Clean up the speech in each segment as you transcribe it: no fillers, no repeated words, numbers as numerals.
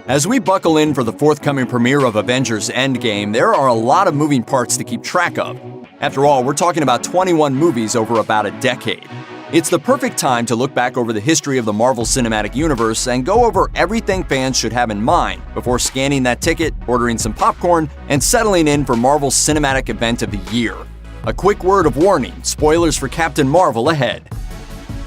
As we buckle in for the forthcoming premiere of Avengers Endgame, there are a lot of moving parts to keep track of. After all, we're talking about 21 movies over about a decade. It's the perfect time to look back over the history of the Marvel Cinematic Universe and go over everything fans should have in mind before scanning that ticket, ordering some popcorn, and settling in for Marvel's cinematic event of the year. A quick word of warning, spoilers for Captain Marvel ahead.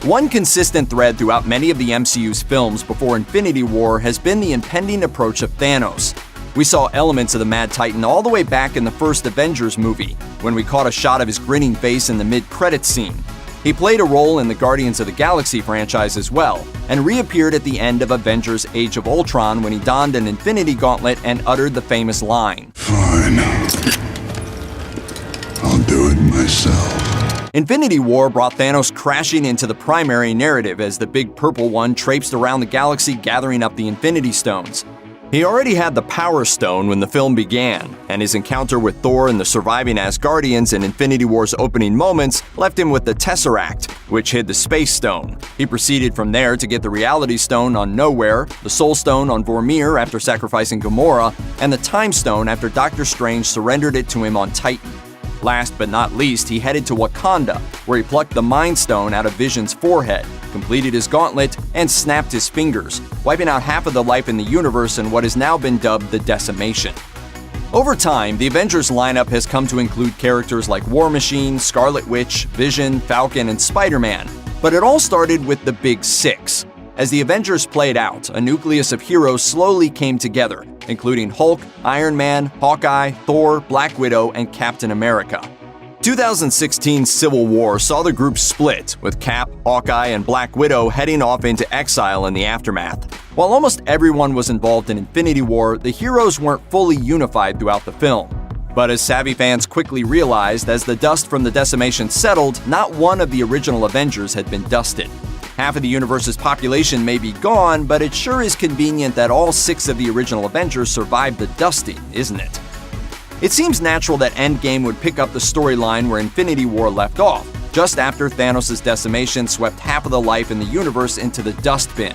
One consistent thread throughout many of the MCU's films before Infinity War has been the impending approach of Thanos. We saw elements of the Mad Titan all the way back in the first Avengers movie, when we caught a shot of his grinning face in the mid-credits scene. He played a role in the Guardians of the Galaxy franchise as well, and reappeared at the end of Avengers Age of Ultron when he donned an Infinity Gauntlet and uttered the famous line, "Fine. I'll do it myself." Infinity War brought Thanos crashing into the primary narrative as the big purple one traipsed around the galaxy gathering up the Infinity Stones. He already had the Power Stone when the film began, and his encounter with Thor and the surviving Asgardians in Infinity War's opening moments left him with the Tesseract, which hid the Space Stone. He proceeded from there to get the Reality Stone on Nowhere, the Soul Stone on Vormir after sacrificing Gamora, and the Time Stone after Doctor Strange surrendered it to him on Titan. Last but not least, he headed to Wakanda, where he plucked the Mind Stone out of Vision's forehead, completed his gauntlet, and snapped his fingers, wiping out half of the life in the universe in what has now been dubbed the Decimation. Over time, the Avengers lineup has come to include characters like War Machine, Scarlet Witch, Vision, Falcon, and Spider-Man, but it all started with the Big Six. As the Avengers played out, a nucleus of heroes slowly came together, including Hulk, Iron Man, Hawkeye, Thor, Black Widow, and Captain America. 2016's Civil War saw the group split, with Cap, Hawkeye, and Black Widow heading off into exile in the aftermath. While almost everyone was involved in Infinity War, the heroes weren't fully unified throughout the film. But as savvy fans quickly realized, as the dust from the Decimation settled, not one of the original Avengers had been dusted. Half of the universe's population may be gone, but it sure is convenient that all 6 of the original Avengers survived the dusting, isn't it? It seems natural that Endgame would pick up the storyline where Infinity War left off, just after Thanos' decimation swept half of the life in the universe into the dust bin.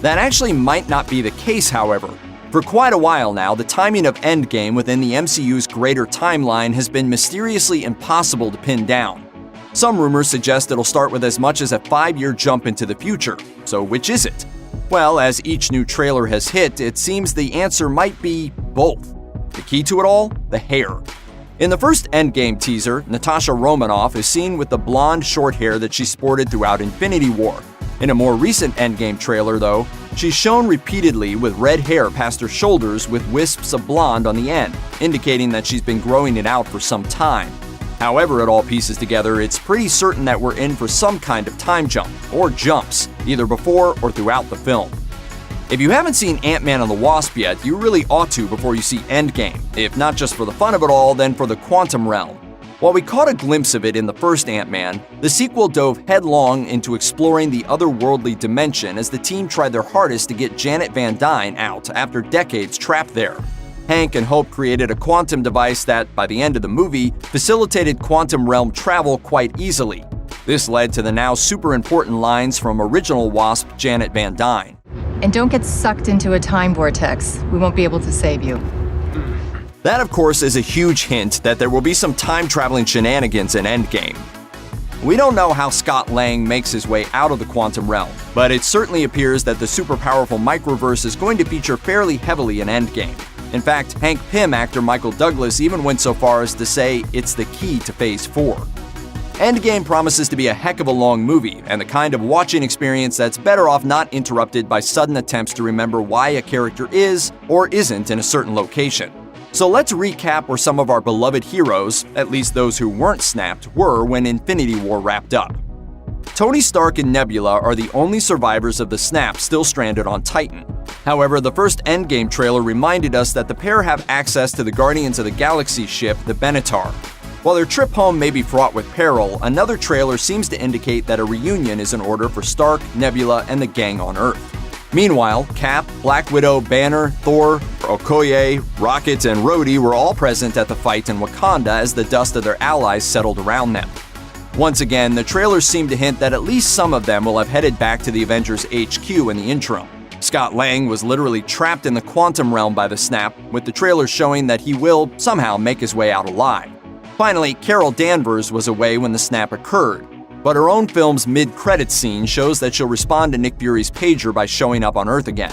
That actually might not be the case, however. For quite a while now, the timing of Endgame within the MCU's greater timeline has been mysteriously impossible to pin down. Some rumors suggest it'll start with as much as a 5-year jump into the future. So which is it? Well, as each new trailer has hit, it seems the answer might be both. The key to it all? The hair. In the first Endgame teaser, Natasha Romanoff is seen with the blonde short hair that she sported throughout Infinity War. In a more recent Endgame trailer, though, she's shown repeatedly with red hair past her shoulders with wisps of blonde on the end, indicating that she's been growing it out for some time. However it all pieces together, it's pretty certain that we're in for some kind of time jump, or jumps, either before or throughout the film. If you haven't seen Ant-Man and the Wasp yet, you really ought to before you see Endgame, if not just for the fun of it all, then for the quantum realm. While we caught a glimpse of it in the first Ant-Man, the sequel dove headlong into exploring the otherworldly dimension as the team tried their hardest to get Janet Van Dyne out after decades trapped there. Hank and Hope created a quantum device that, by the end of the movie, facilitated quantum realm travel quite easily. This led to the now super important lines from original Wasp Janet Van Dyne. "And don't get sucked into a time vortex. We won't be able to save you." That, of course, is a huge hint that there will be some time-traveling shenanigans in Endgame. We don't know how Scott Lang makes his way out of the quantum realm, but it certainly appears that the super powerful microverse is going to feature fairly heavily in Endgame. In fact, Hank Pym actor Michael Douglas even went so far as to say it's the key to Phase 4. Endgame promises to be a heck of a long movie, and the kind of watching experience that's better off not interrupted by sudden attempts to remember why a character is or isn't in a certain location. So let's recap where some of our beloved heroes, at least those who weren't snapped, were when Infinity War wrapped up. Tony Stark and Nebula are the only survivors of the snap still stranded on Titan. However, the first Endgame trailer reminded us that the pair have access to the Guardians of the Galaxy ship, the Benatar. While their trip home may be fraught with peril, another trailer seems to indicate that a reunion is in order for Stark, Nebula, and the gang on Earth. Meanwhile, Cap, Black Widow, Banner, Thor, Okoye, Rocket, and Rhodey were all present at the fight in Wakanda as the dust of their allies settled around them. Once again, the trailers seem to hint that at least some of them will have headed back to the Avengers HQ in the interim. Scott Lang was literally trapped in the quantum realm by the snap, with the trailer showing that he will somehow make his way out alive. Finally, Carol Danvers was away when the snap occurred, but her own film's mid-credits scene shows that she'll respond to Nick Fury's pager by showing up on Earth again.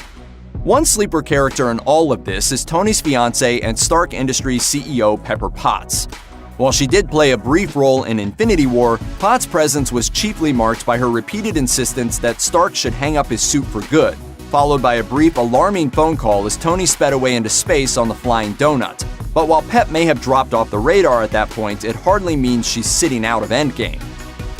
One sleeper character in all of this is Tony's fiancée and Stark Industries CEO Pepper Potts. While she did play a brief role in Infinity War, Potts' presence was chiefly marked by her repeated insistence that Stark should hang up his suit for good, followed by a brief, alarming phone call as Tony sped away into space on the Flying Donut. But while Pep may have dropped off the radar at that point, it hardly means she's sitting out of Endgame.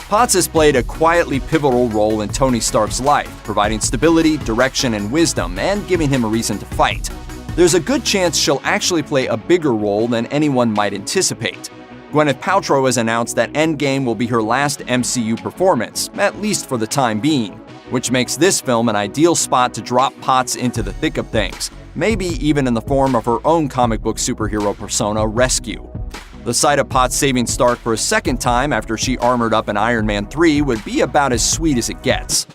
Potts has played a quietly pivotal role in Tony Stark's life, providing stability, direction, and wisdom, and giving him a reason to fight. There's a good chance she'll actually play a bigger role than anyone might anticipate. Gwyneth Paltrow has announced that Endgame will be her last MCU performance, at least for the time being, which makes this film an ideal spot to drop Potts into the thick of things, maybe even in the form of her own comic book superhero persona, Rescue. The sight of Potts saving Stark for a second time after she armored up in Iron Man 3 would be about as sweet as it gets.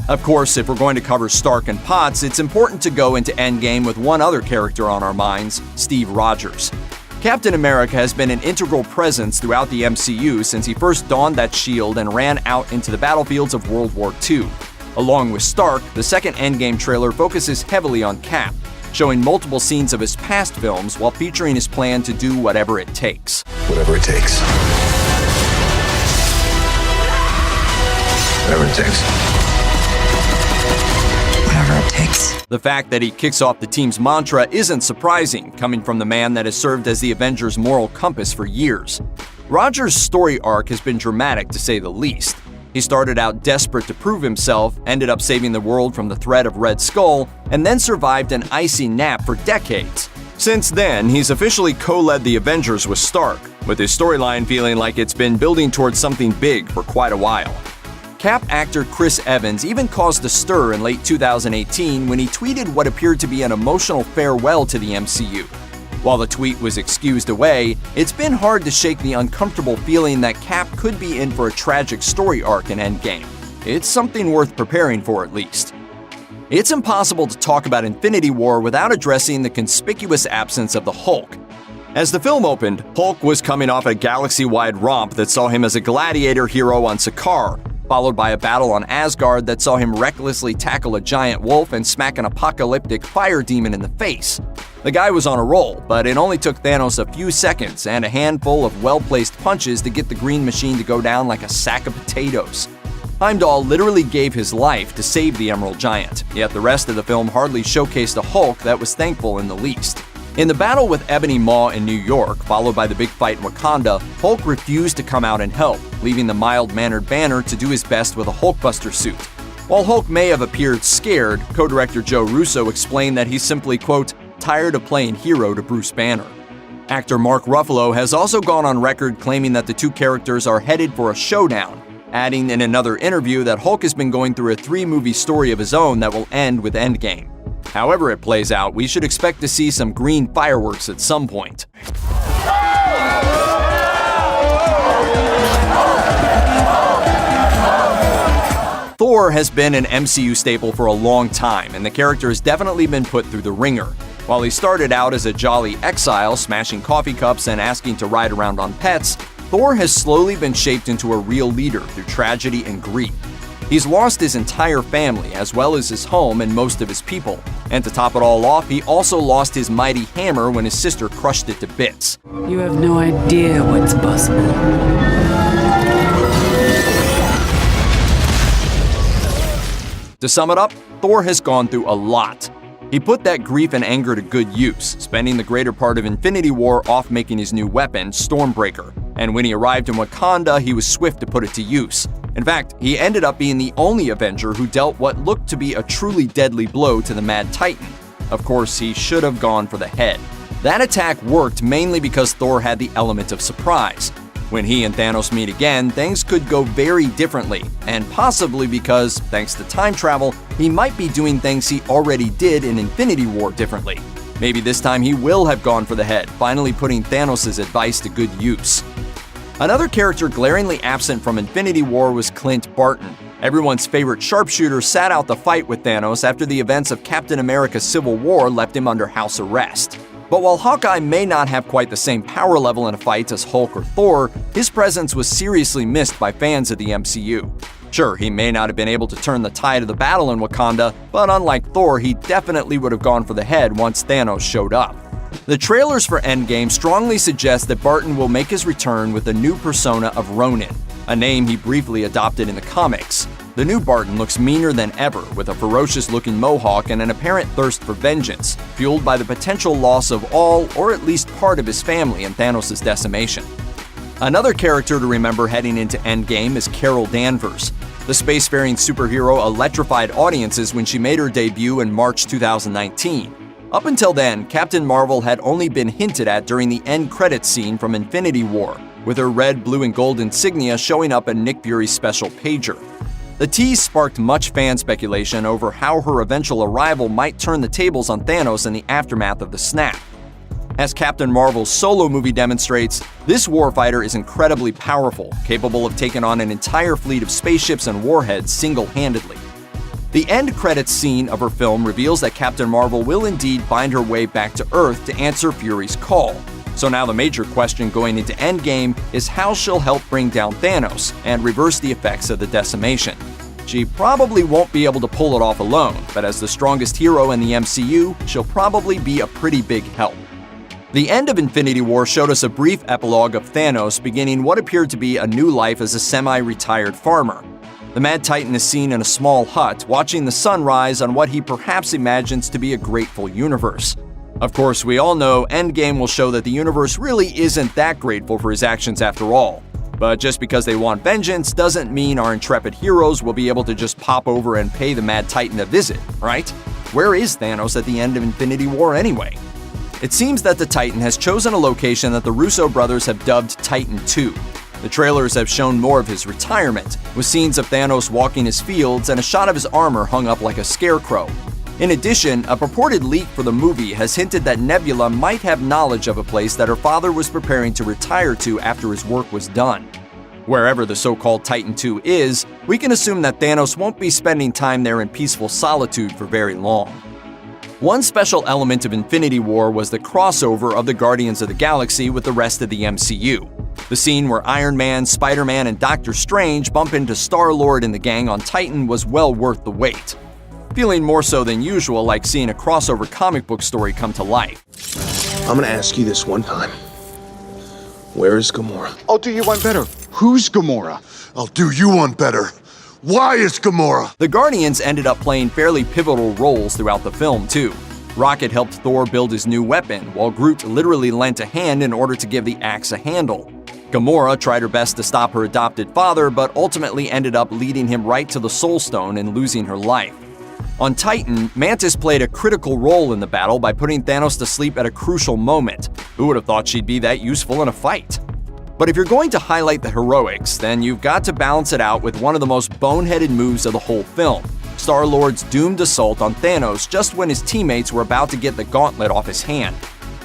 Of course, if we're going to cover Stark and Potts, it's important to go into Endgame with one other character on our minds, Steve Rogers. Captain America has been an integral presence throughout the MCU since he first donned that shield and ran out into the battlefields of World War II. Along with Stark, the second Endgame trailer focuses heavily on Cap, showing multiple scenes of his past films while featuring his plan to do whatever it takes. Whatever it takes. Whatever it takes. Whatever it takes. The fact that he kicks off the team's mantra isn't surprising, coming from the man that has served as the Avengers' moral compass for years. Rogers' story arc has been dramatic to say the least. He started out desperate to prove himself, ended up saving the world from the threat of Red Skull, and then survived an icy nap for decades. Since then, he's officially co-led the Avengers with Stark, with his storyline feeling like it's been building towards something big for quite a while. Cap actor Chris Evans even caused a stir in late 2018 when he tweeted what appeared to be an emotional farewell to the MCU. While the tweet was excused away, it's been hard to shake the uncomfortable feeling that Cap could be in for a tragic story arc in Endgame. It's something worth preparing for, at least. It's impossible to talk about Infinity War without addressing the conspicuous absence of the Hulk. As the film opened, Hulk was coming off a galaxy-wide romp that saw him as a gladiator hero on Sakaar, followed by a battle on Asgard that saw him recklessly tackle a giant wolf and smack an apocalyptic fire demon in the face. The guy was on a roll, but it only took Thanos a few seconds and a handful of well-placed punches to get the Green Machine to go down like a sack of potatoes. Heimdall literally gave his life to save the Emerald Giant, yet the rest of the film hardly showcased a Hulk that was thankful in the least. In the battle with Ebony Maw in New York, followed by the big fight in Wakanda, Hulk refused to come out and help, leaving the mild-mannered Banner to do his best with a Hulkbuster suit. While Hulk may have appeared scared, co-director Joe Russo explained that he's simply, quote, tired of playing hero to Bruce Banner. Actor Mark Ruffalo has also gone on record claiming that the two characters are headed for a showdown, adding in another interview that Hulk has been going through a 3-movie story of his own that will end with Endgame. However it plays out, we should expect to see some green fireworks at some point. Thor has been an MCU staple for a long time, and the character has definitely been put through the ringer. While he started out as a jolly exile, smashing coffee cups and asking to ride around on pets, Thor has slowly been shaped into a real leader through tragedy and grief. He's lost his entire family, as well as his home and most of his people. And to top it all off, he also lost his mighty hammer when his sister crushed it to bits. You have no idea what's possible. To sum it up, Thor has gone through a lot. He put that grief and anger to good use, spending the greater part of Infinity War off making his new weapon, Stormbreaker. And when he arrived in Wakanda, he was swift to put it to use. In fact, he ended up being the only Avenger who dealt what looked to be a truly deadly blow to the Mad Titan. Of course, he should have gone for the head. That attack worked mainly because Thor had the element of surprise. When he and Thanos meet again, things could go very differently, and possibly because, thanks to time travel, he might be doing things he already did in Infinity War differently. Maybe this time he will have gone for the head, finally putting Thanos' advice to good use. Another character glaringly absent from Infinity War was Clint Barton. Everyone's favorite sharpshooter sat out the fight with Thanos after the events of Captain America: Civil War left him under house arrest. But while Hawkeye may not have quite the same power level in a fight as Hulk or Thor, his presence was seriously missed by fans of the MCU. Sure, he may not have been able to turn the tide of the battle in Wakanda, but unlike Thor, he definitely would have gone for the head once Thanos showed up. The trailers for Endgame strongly suggest that Barton will make his return with a new persona of Ronin, a name he briefly adopted in the comics. The new Barton looks meaner than ever, with a ferocious-looking mohawk and an apparent thirst for vengeance, fueled by the potential loss of all or at least part of his family in Thanos' decimation. Another character to remember heading into Endgame is Carol Danvers. The spacefaring superhero electrified audiences when she made her debut in March 2019. Up until then, Captain Marvel had only been hinted at during the end credits scene from Infinity War, with her red, blue, and gold insignia showing up in Nick Fury's special pager. The tease sparked much fan speculation over how her eventual arrival might turn the tables on Thanos in the aftermath of the snap. As Captain Marvel's solo movie demonstrates, this warfighter is incredibly powerful, capable of taking on an entire fleet of spaceships and warheads single-handedly. The end credits scene of her film reveals that Captain Marvel will indeed find her way back to Earth to answer Fury's call. So now the major question going into Endgame is how she'll help bring down Thanos and reverse the effects of the decimation. She probably won't be able to pull it off alone, but as the strongest hero in the MCU, she'll probably be a pretty big help. The end of Infinity War showed us a brief epilogue of Thanos beginning what appeared to be a new life as a semi-retired farmer. The Mad Titan is seen in a small hut, watching the sun rise on what he perhaps imagines to be a grateful universe. Of course, we all know Endgame will show that the universe really isn't that grateful for his actions after all. But just because they want vengeance doesn't mean our intrepid heroes will be able to just pop over and pay the Mad Titan a visit, right? Where is Thanos at the end of Infinity War anyway? It seems that the Titan has chosen a location that the Russo brothers have dubbed Titan 2. The trailers have shown more of his retirement, with scenes of Thanos walking his fields and a shot of his armor hung up like a scarecrow. In addition, a purported leak for the movie has hinted that Nebula might have knowledge of a place that her father was preparing to retire to after his work was done. Wherever the so-called Titan 2 is, we can assume that Thanos won't be spending time there in peaceful solitude for very long. One special element of Infinity War was the crossover of the Guardians of the Galaxy with the rest of the MCU. The scene where Iron Man, Spider-Man, and Doctor Strange bump into Star-Lord and the gang on Titan was well worth the wait. Feeling more so than usual like seeing a crossover comic book story come to life. I'm gonna ask you this one time. Where is Gamora? I'll do you one better. Who's Gamora? I'll do you one better. Why is Gamora? The Guardians ended up playing fairly pivotal roles throughout the film, too. Rocket helped Thor build his new weapon, while Groot literally lent a hand in order to give the axe a handle. Gamora tried her best to stop her adopted father, but ultimately ended up leading him right to the Soul Stone and losing her life. On Titan, Mantis played a critical role in the battle by putting Thanos to sleep at a crucial moment. Who would have thought she'd be that useful in a fight? But if you're going to highlight the heroics, then you've got to balance it out with one of the most boneheaded moves of the whole film, Star-Lord's doomed assault on Thanos just when his teammates were about to get the gauntlet off his hand.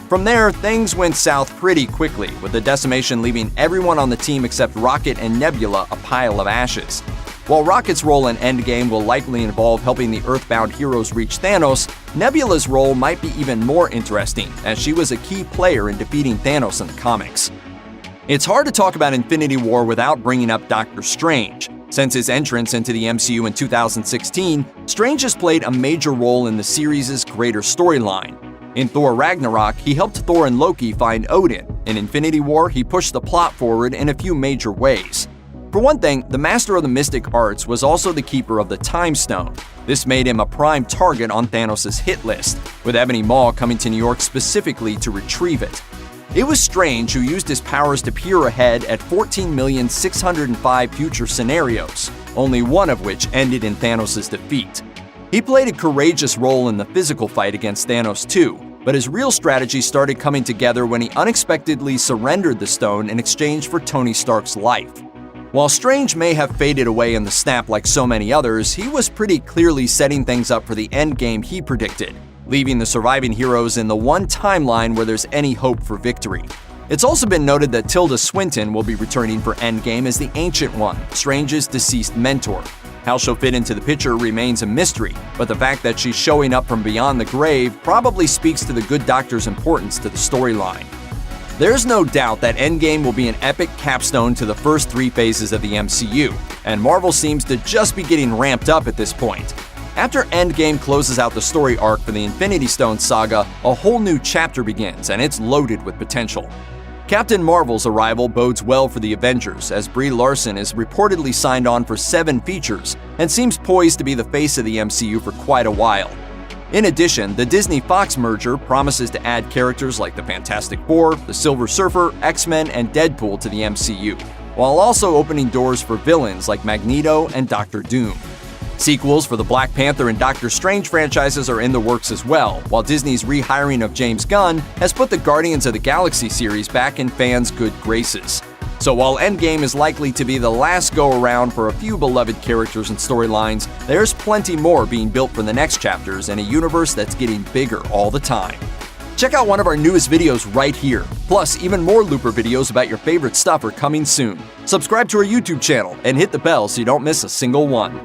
From there, things went south pretty quickly, with the decimation leaving everyone on the team except Rocket and Nebula a pile of ashes. While Rocket's role in Endgame will likely involve helping the Earthbound heroes reach Thanos, Nebula's role might be even more interesting, as she was a key player in defeating Thanos in the comics. It's hard to talk about Infinity War without bringing up Doctor Strange. Since his entrance into the MCU in 2016, Strange has played a major role in the series' greater storyline. In Thor Ragnarok, he helped Thor and Loki find Odin. In Infinity War, he pushed the plot forward in a few major ways. For one thing, the Master of the Mystic Arts was also the keeper of the Time Stone. This made him a prime target on Thanos' hit list, with Ebony Maw coming to New York specifically to retrieve it. It was Strange who used his powers to peer ahead at 14,605 future scenarios, only one of which ended in Thanos' defeat. He played a courageous role in the physical fight against Thanos too, but his real strategy started coming together when he unexpectedly surrendered the stone in exchange for Tony Stark's life. While Strange may have faded away in the snap like so many others, he was pretty clearly setting things up for the endgame he predicted, leaving the surviving heroes in the one timeline where there's any hope for victory. It's also been noted that Tilda Swinton will be returning for Endgame as the Ancient One, Strange's deceased mentor. How she'll fit into the picture remains a mystery, but the fact that she's showing up from beyond the grave probably speaks to the Good Doctor's importance to the storyline. There's no doubt that Endgame will be an epic capstone to the first 3 phases of the MCU, and Marvel seems to just be getting ramped up at this point. After Endgame closes out the story arc for the Infinity Stone saga, a whole new chapter begins, and it's loaded with potential. Captain Marvel's arrival bodes well for the Avengers, as Brie Larson is reportedly signed on for 7 features and seems poised to be the face of the MCU for quite a while. In addition, the Disney-Fox merger promises to add characters like the Fantastic Four, the Silver Surfer, X-Men, and Deadpool to the MCU, while also opening doors for villains like Magneto and Doctor Doom. Sequels for the Black Panther and Doctor Strange franchises are in the works as well, while Disney's rehiring of James Gunn has put the Guardians of the Galaxy series back in fans' good graces. So while Endgame is likely to be the last go-around for a few beloved characters and storylines, there's plenty more being built for the next chapters in a universe that's getting bigger all the time. Check out one of our newest videos right here. Plus, even more Looper videos about your favorite stuff are coming soon. Subscribe to our YouTube channel and hit the bell so you don't miss a single one.